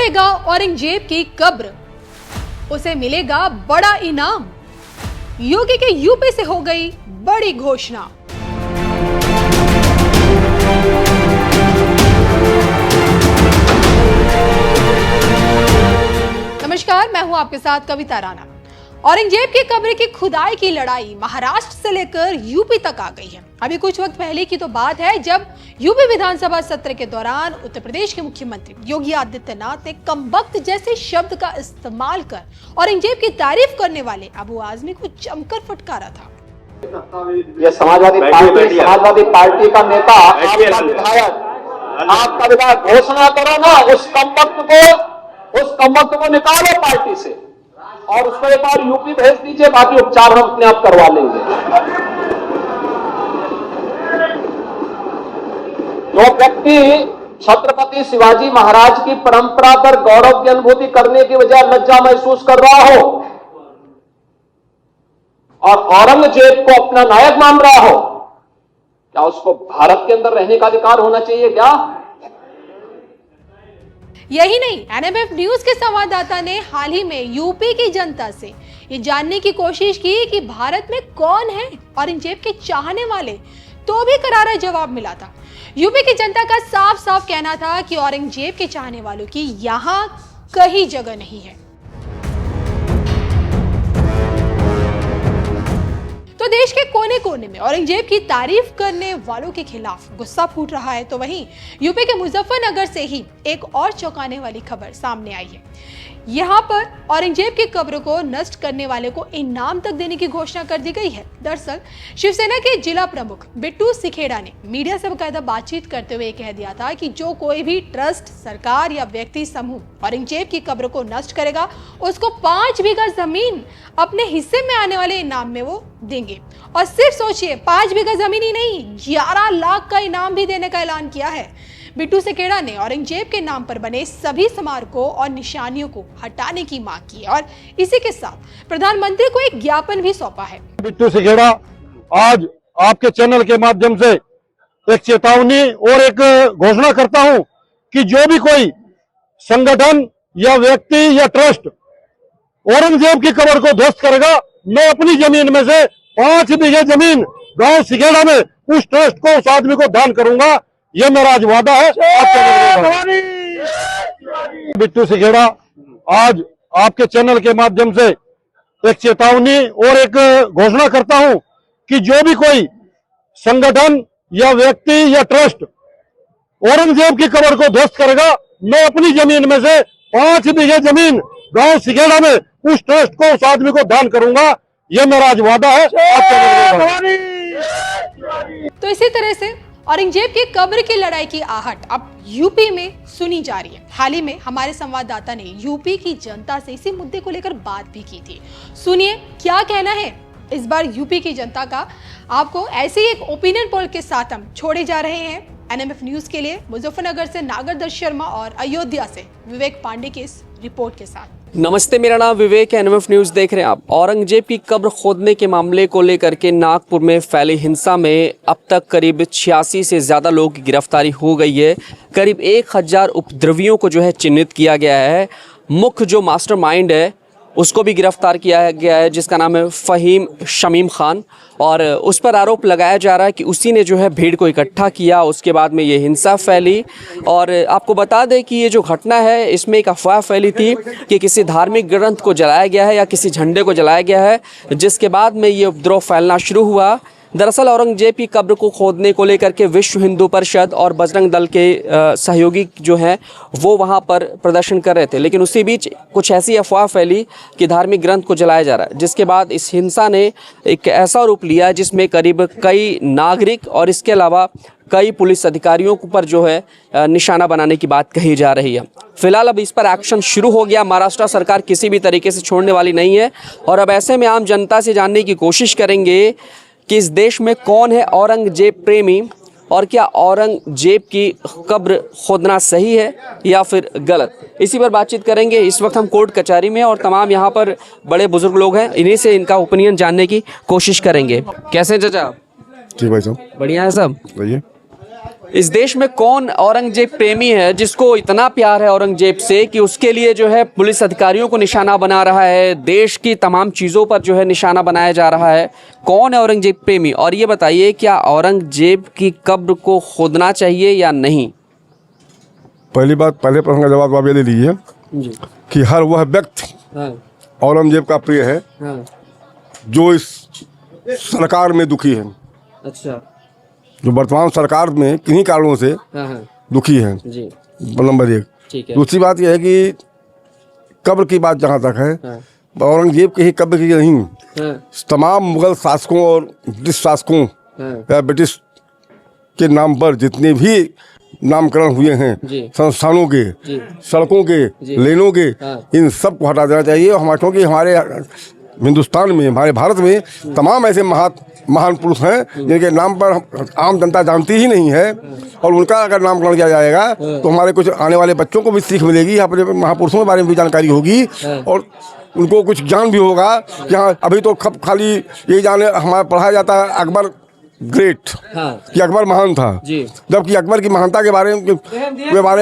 खोदेगा औरंगजेब की कब्र, उसे मिलेगा बड़ा इनाम। योगी के यूपी से हो गई बड़ी घोषणा। नमस्कार, मैं हूं आपके साथ कविता राणा। औरंगजेब की कब्र की खुदाई की लड़ाई महाराष्ट्र से लेकर यूपी तक आ गई है। अभी कुछ वक्त पहले की तो बात है जब यूपी विधानसभा सत्र के दौरान उत्तर प्रदेश के मुख्यमंत्री योगी आदित्यनाथ ने कमबख्त जैसे शब्द का इस्तेमाल कर औरंगजेब की तारीफ करने वाले अबू आजमी को जमकर फटकारा था। ये समाजवादी पार्टी का नेता, आपका विधायक घोषणा करो ना, उस कमबख्त को निकालो पार्टी से और उसको एक बार यूपी भेज दीजिए, बाकी उपचार हम अपने आप करवा लेंगे। जो व्यक्ति छत्रपति शिवाजी महाराज की परंपरा पर गौरव की अनुभूति करने की बजाय लज्जा महसूस कर रहा हो और औरंगजेब को अपना नायक मान रहा हो, क्या उसको भारत के अंदर रहने का अधिकार होना चाहिए क्या? यही नहीं, एनएमएफ न्यूज के संवाददाता ने हाल ही में यूपी की जनता से ये जानने की कोशिश की कि भारत में कौन है औरंगजेब के चाहने वाले, तो भी करारा जवाब मिला था। यूपी की जनता का साफ साफ कहना था कि औरंगजेब के चाहने वालों की यहाँ कहीं जगह नहीं है। तो देश के कोने कोने में औरंगजेब की तारीफ करने वालों के खिलाफ गुस्सा फूट रहा है। तो वहीं यूपी के मुजफ्फरनगर से ही एक और चौंकाने वाली खबर सामने आई है। यहाँ पर औरंगजेब की कब्र को नष्ट करने वाले को इनाम तक देने की घोषणा कर दी गई है। दरअसल शिवसेना के जिला प्रमुख बिट्टू सिखेड़ा ने मीडिया से बकायदा बातचीत करते हुए कह दिया था कि जो कोई भी ट्रस्ट, सरकार या व्यक्ति समूह औरंगजेब की कब्र को नष्ट करेगा, उसको 5 बीघा जमीन अपने हिस्से में आने वाले इनाम में वो देंगे। और सिर्फ सोचिए, 5 बीघा जमीन ही नहीं, 11 लाख का इनाम भी देने का ऐलान किया है। बिट्टू सिखेड़ा ने औरंगजेब के नाम पर बने सभी स्मारकों और निशानियों को हटाने की मांग की और इसी के साथ प्रधानमंत्री को एक ज्ञापन भी सौंपा है। बिट्टू सिखेड़ा आज आपके चैनल के माध्यम से एक चेतावनी और एक घोषणा करता हूं कि जो भी कोई संगठन या व्यक्ति या ट्रस्ट औरंगजेब की कब्र को ध्वस्त करेगा, मैं अपनी जमीन में से 5 बीघे जमीन गांव सिखेड़ा में उस ट्रस्ट को, उस आदमी को दान करूंगा। ये मेरा आज वादा है। बिट्टू सिखेड़ा आज आपके चैनल के माध्यम से एक चेतावनी और एक घोषणा करता हूं कि जो भी कोई संगठन या व्यक्ति या ट्रस्ट औरंगजेब की कब्र को ध्वस्त करेगा, मैं अपनी जमीन में से 5 बीघे जमीन गांव सिखेड़ा में उस ट्रस्ट को, उस आदमी को दान करूंगा। ये मेरा आज वादा है। तो इसी तरह से औरंगजेब की कब्र की लड़ाई की आहट अब यूपी में सुनी जा रही है। हाल ही में हमारे संवाददाता ने यूपी की जनता से इसी मुद्दे को लेकर बात भी की थी। सुनिए क्या कहना है इस बार यूपी की जनता का। आपको ऐसे ही एक ओपिनियन पोल के साथ हम छोड़े जा रहे हैं एनएमएफ न्यूज के लिए। मुजफ्फरनगर से नागरदर शर्मा और अयोध्या से विवेक पांडे की इस रिपोर्ट के साथ। नमस्ते, मेरा नाम विवेक है, एनएमएफ न्यूज़ देख रहे हैं आप। औरंगजेब की कब्र खोदने के मामले को लेकर के नागपुर में फैली हिंसा में अब तक करीब 86 से ज़्यादा लोगों की गिरफ्तारी हो गई है। करीब 1000 उपद्रवियों को जो है चिन्हित किया गया है। मुख्य जो मास्टरमाइंड है उसको भी गिरफ्तार किया गया है, जिसका नाम है फ़हीम शमीम खान, और उस पर आरोप लगाया जा रहा है कि उसी ने जो है भीड़ को इकट्ठा किया। उसके बाद में ये हिंसा फैली। और आपको बता दें कि ये जो घटना है इसमें एक अफवाह फैली थी कि किसी धार्मिक ग्रंथ को जलाया गया है या किसी झंडे को जलाया गया है, जिसके बाद में ये उपद्रव फैलना शुरू हुआ। दरअसल औरंगजेब की कब्र को खोदने को लेकर के विश्व हिंदू परिषद और बजरंग दल के सहयोगी जो हैं वो वहां पर प्रदर्शन कर रहे थे, लेकिन उसी बीच कुछ ऐसी अफवाह फैली कि धार्मिक ग्रंथ को जलाया जा रहा है, जिसके बाद इस हिंसा ने एक ऐसा रूप लिया जिसमें करीब कई नागरिक और इसके अलावा कई पुलिस अधिकारियों पर जो है निशाना बनाने की बात कही जा रही है। फिलहाल अब इस पर एक्शन शुरू हो गया। महाराष्ट्र सरकार किसी भी तरीके से छोड़ने वाली नहीं है और अब ऐसे में आम जनता से जानने की कोशिश करेंगे कि इस देश में कौन है औरंगजेब प्रेमी और क्या औरंगजेब की कब्र खोदना सही है या फिर गलत, इसी पर बातचीत करेंगे। इस वक्त हम कोर्ट कचहरी में और तमाम यहाँ पर बड़े बुजुर्ग लोग हैं, इन्हीं से इनका ओपिनियन जानने की कोशिश करेंगे। कैसे चाचा? जी भाई साहब, बढ़िया है सब। बढ़िया। इस देश में कौन औरंगजेब प्रेमी है जिसको इतना प्यार है औरंगजेब से कि उसके लिए जो है पुलिस अधिकारियों को निशाना बना रहा है, देश की तमाम चीज़ों पर जो है निशाना बनाया जा रहा है? कौन है औरंगजेब प्रेमी? और ये बताइए, क्या औरंगजेब की कब्र को खोदना चाहिए या नहीं? पहली बात, पहले प्रश्न का जवाब आप ये ले लीजिए जी। कि हर वह व्यक्ति हाँ, औरंगजेब का प्रिय है हाँ, जो इस सरकार में दुखी है, अच्छा, जो वर्तमान सरकार में किन्हीं कारणों से हाँ, हाँ, दुखी है। जी, नंबर एक। ठीक है। दूसरी बात यह है कि कब्र की बात जहाँ तक है, हाँ, औरंगजेब की ही कब्र की नहीं, हाँ, तमाम मुगल शासकों और ब्रिटिश शासकों हाँ, या ब्रिटिश के नाम पर जितने भी नामकरण हुए हैं जी। संस्थानों के, जी, सड़कों के, जी। लेनों के, हाँ। इन सब को हटा देना चाहिए। और क्योंकि हमारे हिंदुस्तान में, हमारे भारत में तमाम ऐसे महान पुरुष हैं जिनके नाम पर आम जनता जानती ही नहीं है, और उनका अगर नामकरण किया जाएगा तो हमारे कुछ आने वाले बच्चों को भी सीख मिलेगी, अपने महापुरुषों के बारे में भी जानकारी होगी, और उनको कुछ ज्ञान भी होगा कि हाँ, अभी तो खाली यही जाने हमारा पढ़ाया जाता है अकबर ग्रेट, हाँ, कि अकबर महान था, जी, जबकि अकबर की महानता के बारे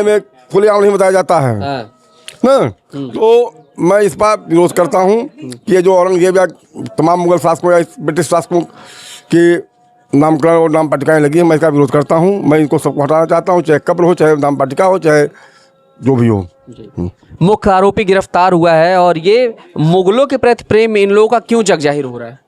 में खुलेआम नहीं बताया जाता है हाँ, ना। तो मैं इस बात विरोध करता हूँ कि ये जो औरंगजेब या तमाम मुगल शासकों या ब्रिटिश शासकों के नामकरण और नाम पट्टिकाएँ लगी हैं, मैं इसका विरोध करता हूँ। मैं इनको सबको हटाना चाहता हूँ, चाहे कब्र हो, चाहे नाम पट्टिका हो, चाहे जो भी हो। मुख्य आरोपी गिरफ्तार हुआ है, और ये मुगलों के प्रति प्रेम इन लोगों का क्यों जग जाहिर हो रहा है?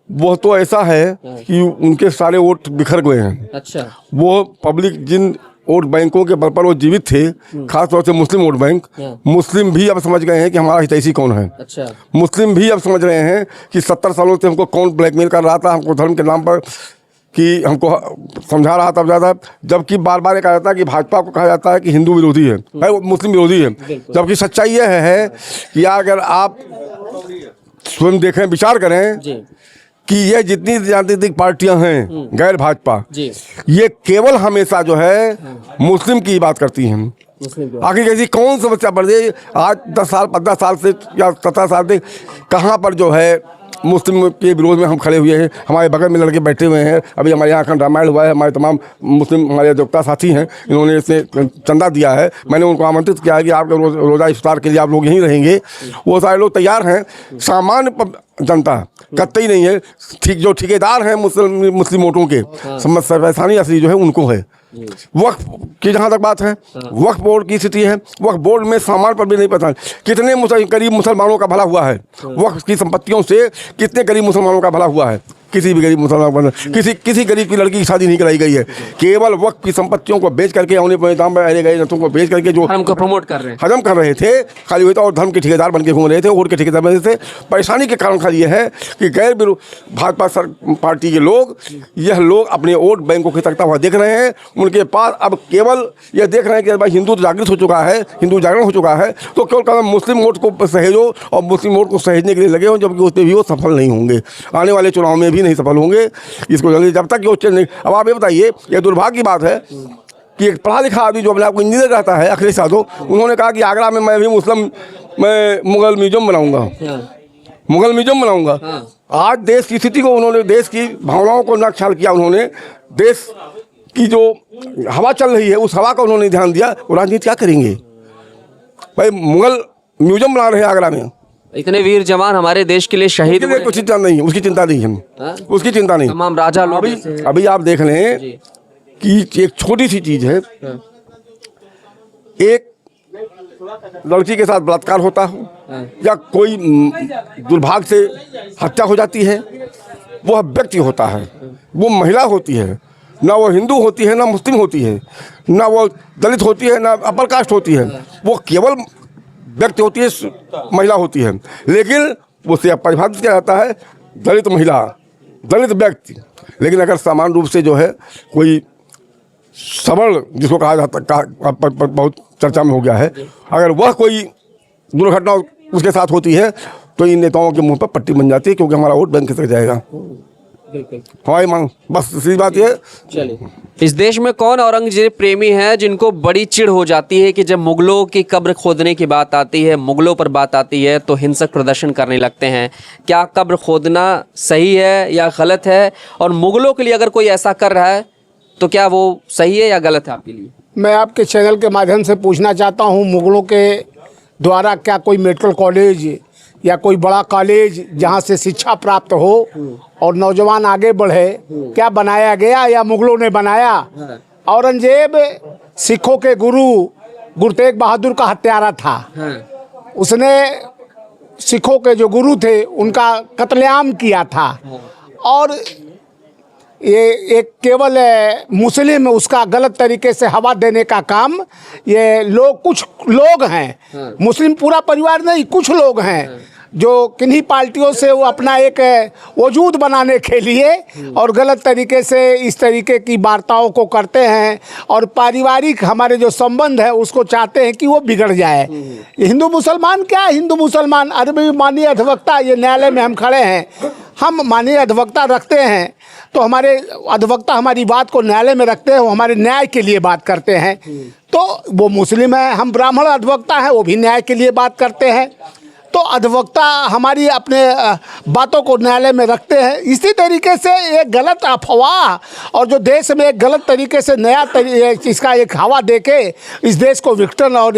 वो तो ऐसा है कि उनके सारे वोट बिखर गए हैं। अच्छा, वो पब्लिक जिन वोट बैंकों के बल पर वो जीवित थे, खासतौर से मुस्लिम वोट बैंक, मुस्लिम भी अब समझ गए हैं कि हमारा हितैषी कौन है। अच्छा, मुस्लिम भी अब समझ रहे हैं कि 70 सालों से हमको कौन ब्लैकमेल कर रहा था, हमको धर्म के नाम पर कि हमको समझा रहा था ज़्यादा, जबकि बार बार ये कहा जाता है कि भाजपा को कहा जाता है कि हिंदू विरोधी है, वो मुस्लिम विरोधी है, जबकि सच्चाई यह है कि अगर आप स्वयं देखें, विचार करें जी, कि ये जितनी राजनीतिक पार्टियां हैं गैर भाजपा, जी, ये केवल हमेशा जो है मुस्लिम की बात करती हैं। मुस्लिम आखिर ऐसी कौन समस्या पड़ गई आज 10 साल 15 साल से या 17 साल से, कहाँ पर जो है मुस्लिम के विरोध में हम खड़े हुए हैं? हमारे बगल में लड़के बैठे हुए हैं, अभी हमारे यहाँ अखंड रामायण हुआ है, हमारे तमाम मुस्लिम हमारे देवता साथी हैं, इन्होंने इसमें चंदा दिया है, मैंने उनको आमंत्रित किया है कि आपके रोज़ा इफ्तार के लिए आप लोग यहीं रहेंगे। वो सारे लोग तैयार हैं। सामान्य जनता कतई नहीं है, ठीक जो ठेकेदार हैं मुस्लिम वोटों के, परेशानी असली जो है उनको है। वक्फ की जहाँ तक बात है, वक्फ बोर्ड की स्थिति है, वक्फ बोर्ड में सामान पर भी नहीं पता कितने गरीब मुसलमानों का भला हुआ है, वक्फ की संपत्तियों से कितने गरीब मुसलमानों का भला हुआ है। किसी भी गरीब मुसलमान, किसी गरीब की लड़की की शादी नहीं कराई गई है, केवल वक्फ की संपत्तियों को बेच करके, औने पौने दाम में रह गए नतों को बेच करके जो हमको प्रमोट कर रहे हैं, हजम कर रहे थे, खाली हुए था, और धर्म के ठेकेदार बन के घूम रहे थे, वोट के ठेकेदार बन रहे थे। परेशानी के कारण खाली यह है कि गैर भाजपा पार्टी के लोग, यह लोग अपने वोट बैंकों की तकता हुआ देख रहे हैं। उनके पास अब केवल यह देख रहे हैं कि भाई हिंदू तो जागृत हो चुका है, हिंदू जागरण हो चुका है, तो केवल कदम मुस्लिम वोट को सहेजो, और मुस्लिम वोट को सहेजने के लिए लगे हो, जबकि उसमें भी वो सफल नहीं होंगे, आने वाले चुनाव में भी नहीं सफल होंगे। इसको जल्दी जब तक ये नहीं। अब आप ये बताइए, ये दुर्भाग्य की बात है कि एक पढ़ा लिखा आदमी जो अपने आप को इंजीनियर रहता है, अखिलेश यादव, उन्होंने कहा कि आगरा में मैं भी मैं मुगल म्यूजियम बनाऊंगा, मुगल म्यूजियम बनाऊंगा। आज देश की स्थिति को उन्होंने, देश की भावनाओं को न ख्याल किया उन्होंने, देश की जो हवा चल रही है उस हवा का उन्होंने ध्यान दिया। वो राजनीति क्या करेंगे भाई? मुगल म्यूजियम बना रहे हैं आगरा में, इतने वीर जवान हमारे देश के लिए शहीद हुए, कुछ चिंता नहीं है, उसकी चिंता नहीं है, उसकी चिंता नहीं। तमाम राजा लोग अभी आप देख लें कि एक छोटी सी चीज है, एक लड़की के साथ बलात्कार होता हो या कोई दुर्भाग्य से हत्या हो जाती है, वह व्यक्ति होता है, वो महिला होती है, ना वो हिंदू होती है, ना मुस्लिम होती है, ना वो दलित होती है, ना अपर कास्ट होती है, वो केवल व्यक्ति होती है, महिला होती है। लेकिन उसे परिभाषित किया जाता है दलित महिला, दलित व्यक्ति। लेकिन अगर सामान्य रूप से जो है कोई सवर्ण, जिसको कहा जाता, बहुत चर्चा में हो गया है, अगर वह कोई दुर्घटना उसके साथ होती है तो इन नेताओं के मुंह पर पट्टी बन जाती है, क्योंकि हमारा वोट बैंक तक जाएगा। हमारी मांग बस सीधी बात ये। चलिए, इस देश में कौन औरंगजेब प्रेमी है जिनको बड़ी चिढ़ हो जाती है कि जब मुगलों की कब्र खोदने की बात आती है, मुगलों पर बात आती है, तो हिंसक प्रदर्शन करने लगते हैं? क्या कब्र खोदना सही है या गलत है? और मुगलों के लिए अगर कोई ऐसा कर रहा है तो क्या वो सही है या गलत है आपके लिए? मैं आपके चैनल के माध्यम से पूछना चाहता हूँ, मुगलों के द्वारा क्या कोई मेडिकल कॉलेज या कोई बड़ा कॉलेज जहाँ से शिक्षा प्राप्त हो और नौजवान आगे बढ़े, क्या बनाया गया या मुगलों ने बनाया? औरंगजेब सिखों के गुरु तेग बहादुर का हत्यारा था। उसने सिखों के जो गुरु थे उनका कत्लेआम किया था और ये एक केवल मुस्लिम उसका गलत तरीके से हवा देने का काम, ये लोग कुछ लोग हैं, मुस्लिम पूरा परिवार नहीं, कुछ लोग हैं जो किन्हीं पार्टियों से वो अपना एक वजूद बनाने के लिए और गलत तरीके से इस तरीके की वार्ताओं को करते हैं और पारिवारिक हमारे जो संबंध है उसको चाहते हैं कि वो बिगड़ जाए। हिंदू मुसलमान क्या, हिंदू मुसलमान अरबी माननीय अधिवक्ता, ये न्यायालय में हम खड़े हैं, हम माननीय अधिवक्ता रखते हैं तो हमारे अधिवक्ता हमारी बात को न्यायालय में रखते हैं, वो हमारे न्याय के लिए बात करते हैं। तो वो मुस्लिम है, हम ब्राह्मण अधिवक्ता हैं, वो भी न्याय के लिए बात करते हैं। तो अधिवक्ता हमारी अपने बातों को न्यायालय में रखते हैं। इसी तरीके से एक गलत अफवाह और जो देश में एक गलत तरीके से नया इसका एक हवा देके इस देश को विघटन और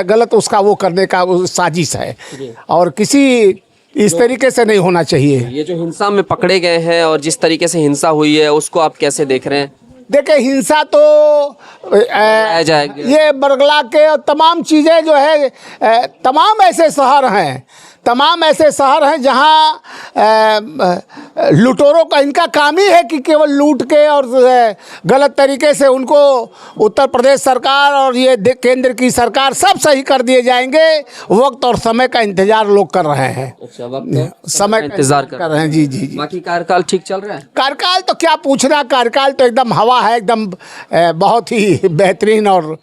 गलत उसका वो करने का साजिश है और किसी इस तरीके से नहीं होना चाहिए। ये जो हिंसा में पकड़े गए हैं और जिस तरीके से हिंसा हुई है उसको आप कैसे देख रहे हैं? देखिए, हिंसा तो ये बरगला के तमाम चीज़ें जो है, तमाम ऐसे शहर हैं जहाँ लुटेरों का इनका काम ही है कि केवल लूट के और गलत तरीके से उनको उत्तर प्रदेश सरकार और ये केंद्र की सरकार सब सही कर दिए जाएंगे। वक्त और समय का इंतजार लोग कर रहे हैं। अच्छा, वक्त समय का इंतजार कर रहे हैं। जी जी जी। बाकी कार्यकाल ठीक चल रहा है? कार्यकाल तो क्या पूछना, कार्यकाल तो एकदम हवा है, एकदम बहुत ही बेहतरीन और